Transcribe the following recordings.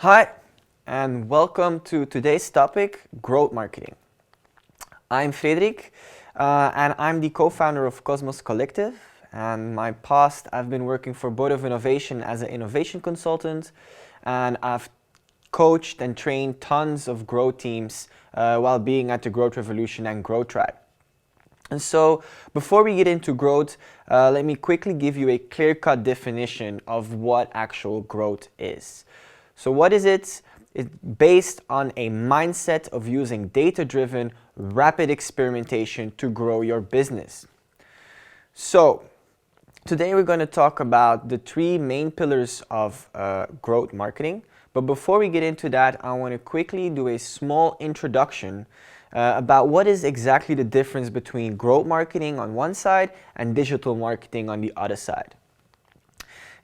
Hi, and welcome to today's topic, growth marketing. I'm Frederik, and I'm the co-founder of Cosmos Collective. And in my past, I've been working for Board of Innovation as an innovation consultant, and I've coached and trained tons of growth teams while being at the Growth Revolution and Growth Tribe. And so, before we get into growth, let me quickly give you a clear-cut definition of what actual growth is. So what is it? It's based on a mindset of using data-driven, rapid experimentation to grow your business. So today we're going to talk about the three main pillars of growth marketing. But before we get into that, I want to quickly do a small introduction about what is exactly the difference between growth marketing on one side and digital marketing on the other side.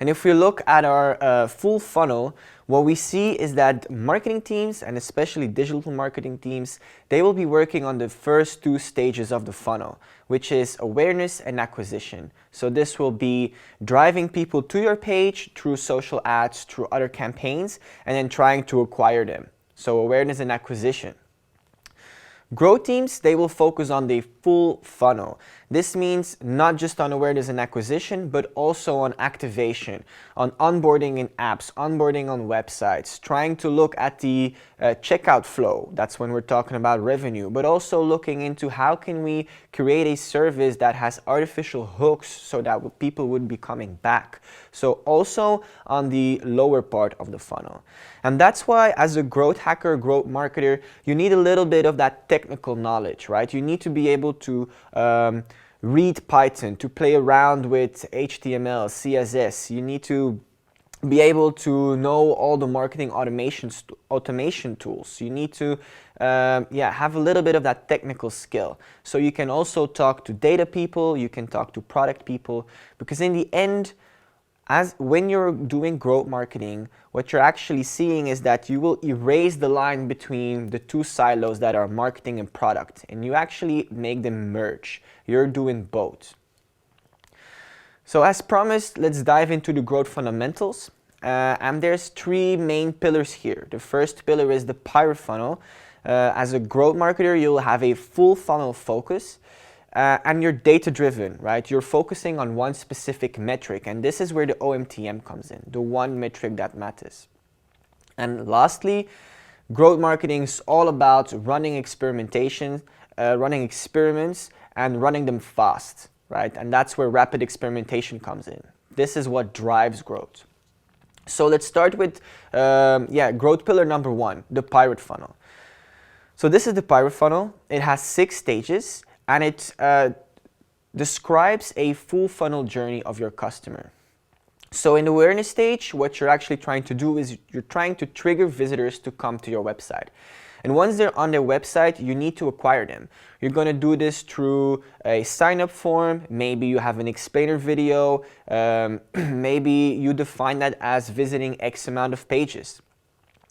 And if we look at our full funnel, what we see is that marketing teams, and especially digital marketing teams, they will be working on the first two stages of the funnel, which is awareness and acquisition. So this will be driving people to your page through social ads, through other campaigns, and then trying to acquire them. So awareness and acquisition. Growth teams, they will focus on the full funnel. This means not just on awareness and acquisition, but also on activation, on onboarding in apps, onboarding on websites, trying to look at the checkout flow. That's when we're talking about revenue, but also looking into how can we create a service that has artificial hooks so that people would be coming back. So also on the lower part of the funnel. And that's why as a growth hacker, growth marketer, you need a little bit of that technical knowledge, right? You need to be able to read Python, to play around with HTML, CSS. You need to be able to know all the marketing automation tools. You need to have a little bit of that technical skill. So you can also talk to data people, you can talk to product people, because in the end, when you're doing growth marketing, what you're actually seeing is that you will erase the line between the two silos that are marketing and product, and you actually make them merge. You're doing both. So as promised, let's dive into the growth fundamentals. And there's three main pillars here. The first pillar is the pirate funnel. As a growth marketer, you'll have a full funnel focus. And you're data-driven, right? You're focusing on one specific metric, and this is where the OMTM comes in, the one metric that matters. And lastly, growth marketing is all about running experimentation, running experiments, and running them fast, right? And that's where rapid experimentation comes in. This is what drives growth. So let's start with, growth pillar number one, the pirate funnel. So this is the pirate funnel. It has 6 stages. And it describes a full funnel journey of your customer. So in the awareness stage, what you're actually trying to do is you're trying to trigger visitors to come to your website. And once they're on their website, you need to acquire them. You're going to do this through a sign-up form. Maybe you have an explainer video. Maybe you define that as visiting X amount of pages.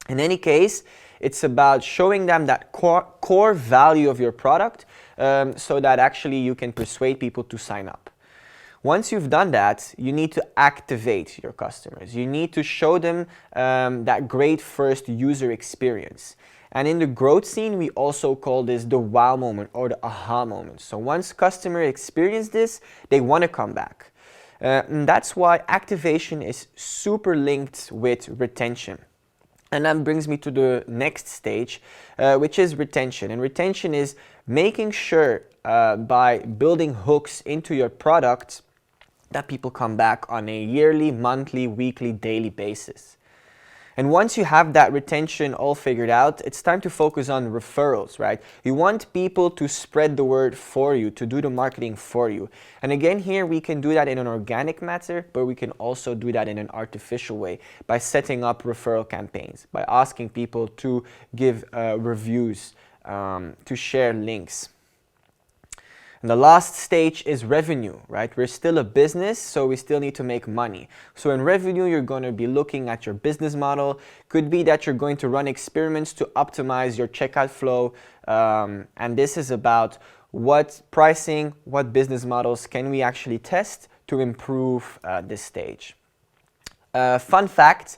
In any case, it's about showing them that core value of your product so that actually you can persuade people to sign up. Once you've done that, you need to activate your customers. You need to show them that great first user experience. And in the growth scene, we also call this the wow moment or the aha moment. So once customers experience this, they want to come back. And that's why activation is super linked with retention. And that brings me to the next stage, which is retention. And retention is making sure by building hooks into your product that people come back on a yearly, monthly, weekly, daily basis. And once you have that retention all figured out, it's time to focus on referrals, right? You want people to spread the word for you, to do the marketing for you. And again, here we can do that in an organic manner, but we can also do that in an artificial way by setting up referral campaigns, by asking people to give reviews, to share links. And the last stage is revenue, right? We're still a business, so we still need to make money. So in revenue, you're going to be looking at your business model. Could be that you're going to run experiments to optimize your checkout flow. And this is about what pricing, what business models can we actually test to improve this stage. Fun fact,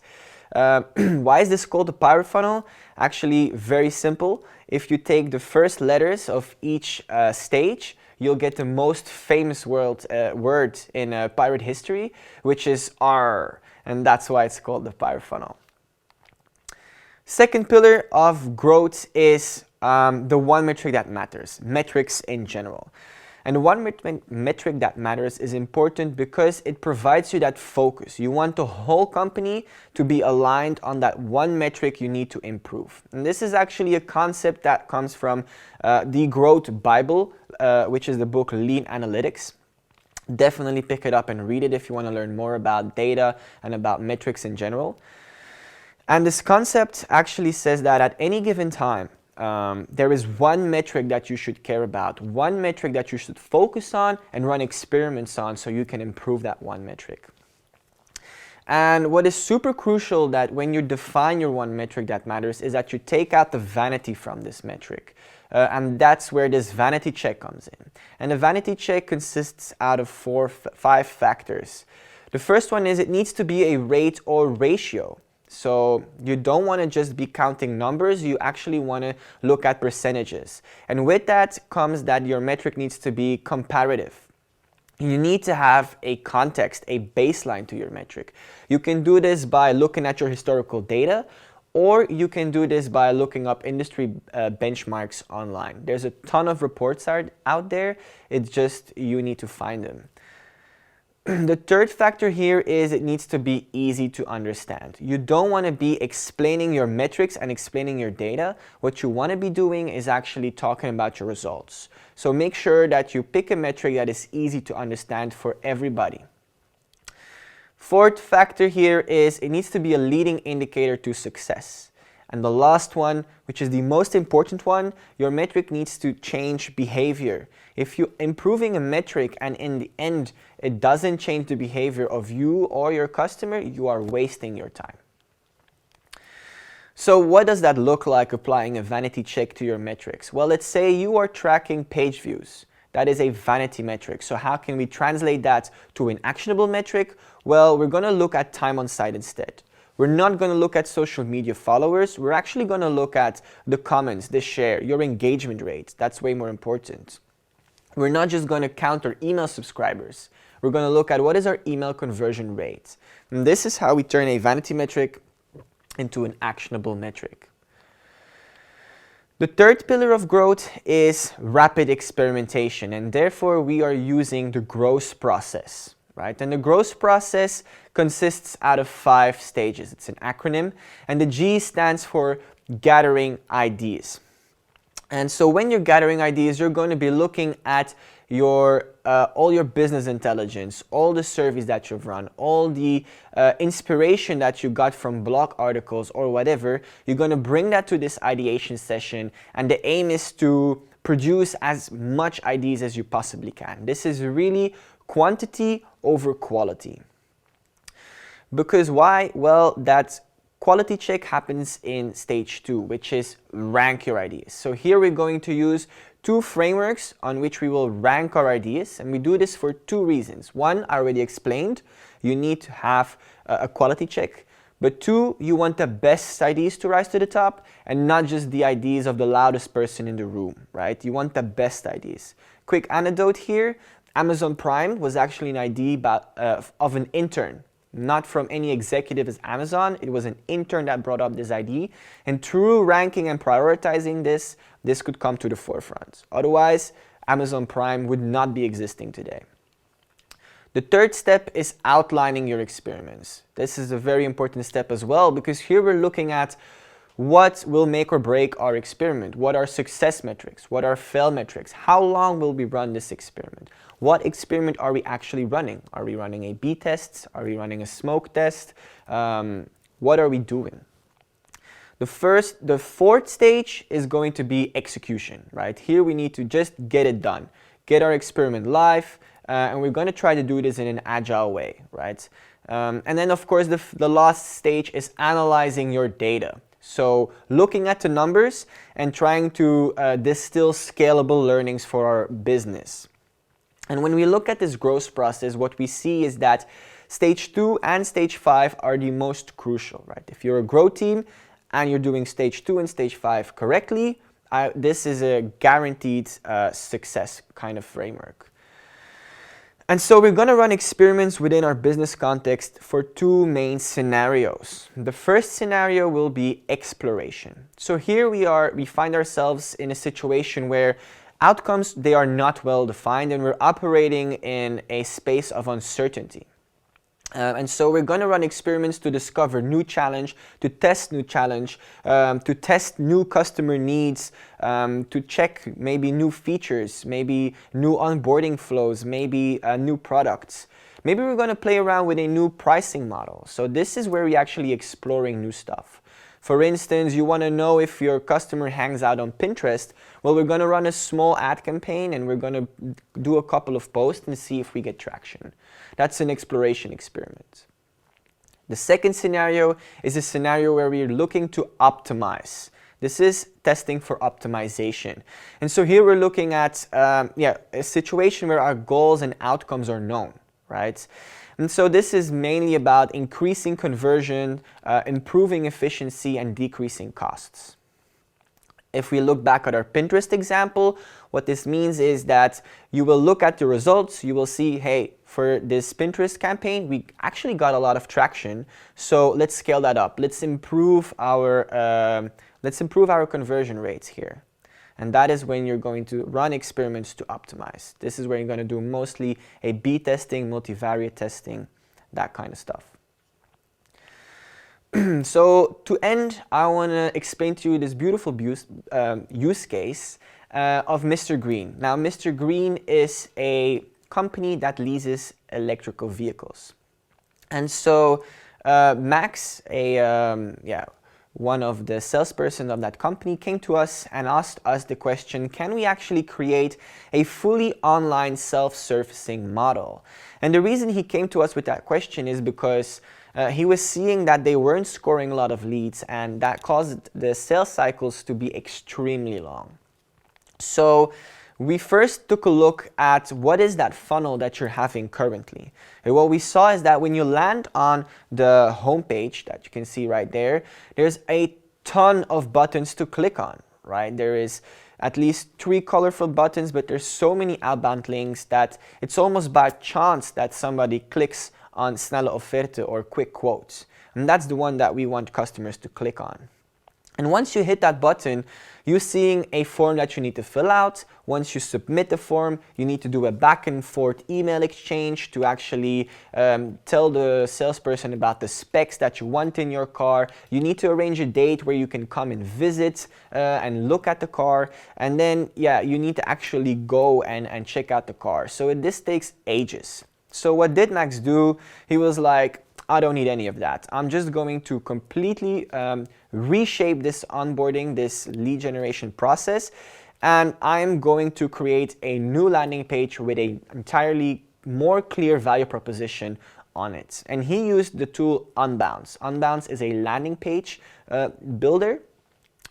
Why is this called a pirate funnel? Actually, very simple. If you take the first letters of each stage, you'll get the most famous word in pirate history, which is R, and that's why it's called the pirate funnel. Second pillar of growth is the one metric that matters, metrics in general. And one metric that matters is important because it provides you that focus. You want the whole company to be aligned on that one metric you need to improve. And this is actually a concept that comes from the Growth Bible, which is the book Lean Analytics. Definitely pick it up and read it if you want to learn more about data and about metrics in general. And this concept actually says that at any given time, there is one metric that you should care about, one metric that you should focus on and run experiments on so you can improve that one metric. And what is super crucial that when you define your one metric that matters is that you take out the vanity from this metric. And that's where this vanity check comes in. And the vanity check consists out of 5 factors. The first one is it needs to be a rate or ratio. So you don't want to just be counting numbers, you actually want to look at percentages. And with that comes that your metric needs to be comparative. You need to have a context, a baseline to your metric. You can do this by looking at your historical data, or you can do this by looking up industry benchmarks online. There's a ton of reports out there, it's just you need to find them. The third factor here is it needs to be easy to understand. You don't want to be explaining your metrics and explaining your data. What you want to be doing is actually talking about your results. So make sure that you pick a metric that is easy to understand for everybody. Fourth factor here is it needs to be a leading indicator to success. And the last one, which is the most important one, your metric needs to change behavior. If you're improving a metric and in the end it doesn't change the behavior of you or your customer, you are wasting your time. So what does that look like applying a vanity check to your metrics? Well, let's say you are tracking page views. That is a vanity metric. So how can we translate that to an actionable metric? Well, we're going to look at time on site instead. We're not going to look at social media followers. We're actually going to look at the comments, the share, your engagement rate. That's way more important. We're not just going to count our email subscribers. We're going to look at what is our email conversion rate. And this is how we turn a vanity metric into an actionable metric. The third pillar of growth is rapid experimentation, and therefore we are using the growth process. Right? And the growth process consists out of 5 stages. It's an acronym, and the G stands for gathering ideas. And so when you're gathering ideas, you're going to be looking at your all your business intelligence, all the surveys that you've run, all the inspiration that you got from blog articles or whatever. You're going to bring that to this ideation session, and the aim is to produce as much ideas as you possibly can. This is really quantity over quality. Because why? Well, that quality check happens in stage 2, which is rank your ideas. So here we're going to use 2 frameworks on which we will rank our ideas, and we do this for 2 reasons. 1, I already explained, you need to have a quality check. But 2, you want the best ideas to rise to the top and not just the ideas of the loudest person in the room, right? You want the best ideas. Quick anecdote here. Amazon Prime was actually an idea of an intern, not from any executive at Amazon. It was an intern that brought up this idea. And through ranking and prioritizing this could come to the forefront. Otherwise, Amazon Prime would not be existing today. The third step is outlining your experiments. This is a very important step as well, because here we're looking at what will make or break our experiment. What are success metrics? What are fail metrics? How long will we run this experiment? What experiment are we actually running? Are we running A/B tests? Are we running a smoke test? What are we doing? The 4th stage is going to be execution, right? Here we need to just get it done. Get our experiment live, and we're going to try to do this in an agile way, right? And then of course the last stage is analyzing your data. So looking at the numbers and trying to distill scalable learnings for our business. And when we look at this growth process, what we see is that stage 2 and stage 5 are the most crucial, right? If you're a growth team and you're doing stage 2 and stage 5 correctly, this is a guaranteed success kind of framework. And so we're going to run experiments within our business context for two main scenarios. The first scenario will be exploration. So here we find ourselves in a situation where outcomes, they are not well defined and we're operating in a space of uncertainty. And so we're going to run experiments to discover new challenge, to test new challenge, to test new customer needs, to check maybe new features, maybe new onboarding flows, maybe new products. Maybe we're going to play around with a new pricing model. So this is where we're actually exploring new stuff. For instance, you want to know if your customer hangs out on Pinterest. Well, we're going to run a small ad campaign and we're going to do a couple of posts and see if we get traction. That's an exploration experiment. The second scenario is a scenario where we're looking to optimize. This is testing for optimization. And so here we're looking at a situation where our goals and outcomes are known, right? And so this is mainly about increasing conversion, improving efficiency, and decreasing costs. If we look back at our Pinterest example, what this means is that you will look at the results, you will see, hey, for this Pinterest campaign, we actually got a lot of traction, so let's scale that up. Let's improve our conversion rates here. And that is when you're going to run experiments to optimize. This is where you're going to do mostly A/B testing, multivariate testing, that kind of stuff. So to end, I want to explain to you this beautiful use case of Mr. Green. Now, Mr. Green is a company that leases electrical vehicles. And so Max, one of the salesperson of that company, came to us and asked us the question, can we actually create a fully online self-servicing model? And the reason he came to us with that question is because he was seeing that they weren't scoring a lot of leads, and that caused the sales cycles to be extremely long. So we first took a look at what is that funnel that you're having currently. And what we saw is that when you land on the homepage that you can see right there, there's a ton of buttons to click on, right? There is at least 3 colorful buttons, but there's so many outbound links that it's almost by chance that somebody clicks on snelle offerte or quick quotes. And that's the one that we want customers to click on. And once you hit that button, you're seeing a form that you need to fill out. Once you submit the form, you need to do a back and forth email exchange to actually tell the salesperson about the specs that you want in your car. You need to arrange a date where you can come and visit and look at the car. And then, you need to actually go and check out the car. So this takes ages. So what did Max do? He was like, I don't need any of that. I'm just going to completely reshape this onboarding, this lead generation process, and I'm going to create a new landing page with an entirely more clear value proposition on it. And he used the tool Unbounce. Unbounce is a landing page builder.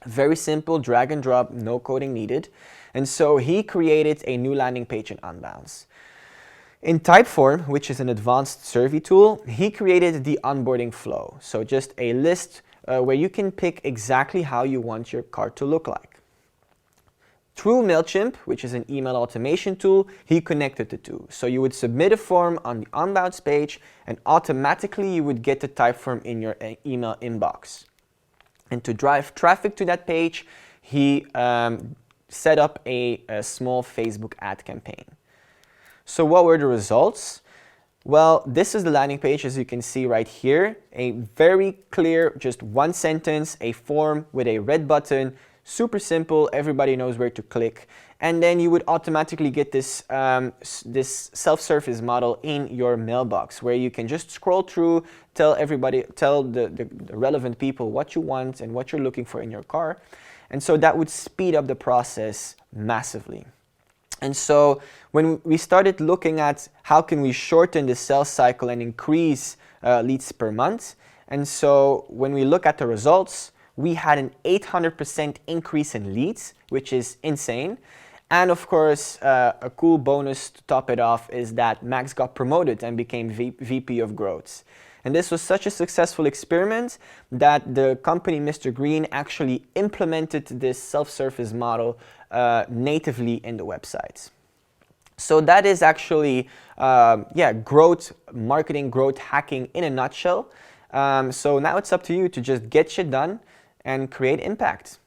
Very simple, drag and drop, no coding needed. And so he created a new landing page in Unbounce. In Typeform, which is an advanced survey tool, he created the onboarding flow. So just a list where you can pick exactly how you want your card to look like. Through MailChimp, which is an email automation tool, he connected the two. So you would submit a form on the Unbounce page and automatically you would get the Typeform in your email inbox. And to drive traffic to that page, he set up a small Facebook ad campaign. So what were the results? Well, this is the landing page, as you can see right here. A very clear, just one sentence, a form with a red button, super simple, everybody knows where to click. And then you would automatically get this, this self-service model in your mailbox where you can just scroll through, tell the relevant people what you want and what you're looking for in your car. And so that would speed up the process massively. And so when we started looking at how can we shorten the sales cycle and increase leads per month, and so when we look at the results, we had an 800% increase in leads, which is insane. And of course, a cool bonus to top it off is that Max got promoted and became VP of Growth. And this was such a successful experiment that the company Mr. Green actually implemented this self-service model natively in the website. So that is actually, growth marketing, growth hacking in a nutshell. So now it's up to you to just get shit done and create impact.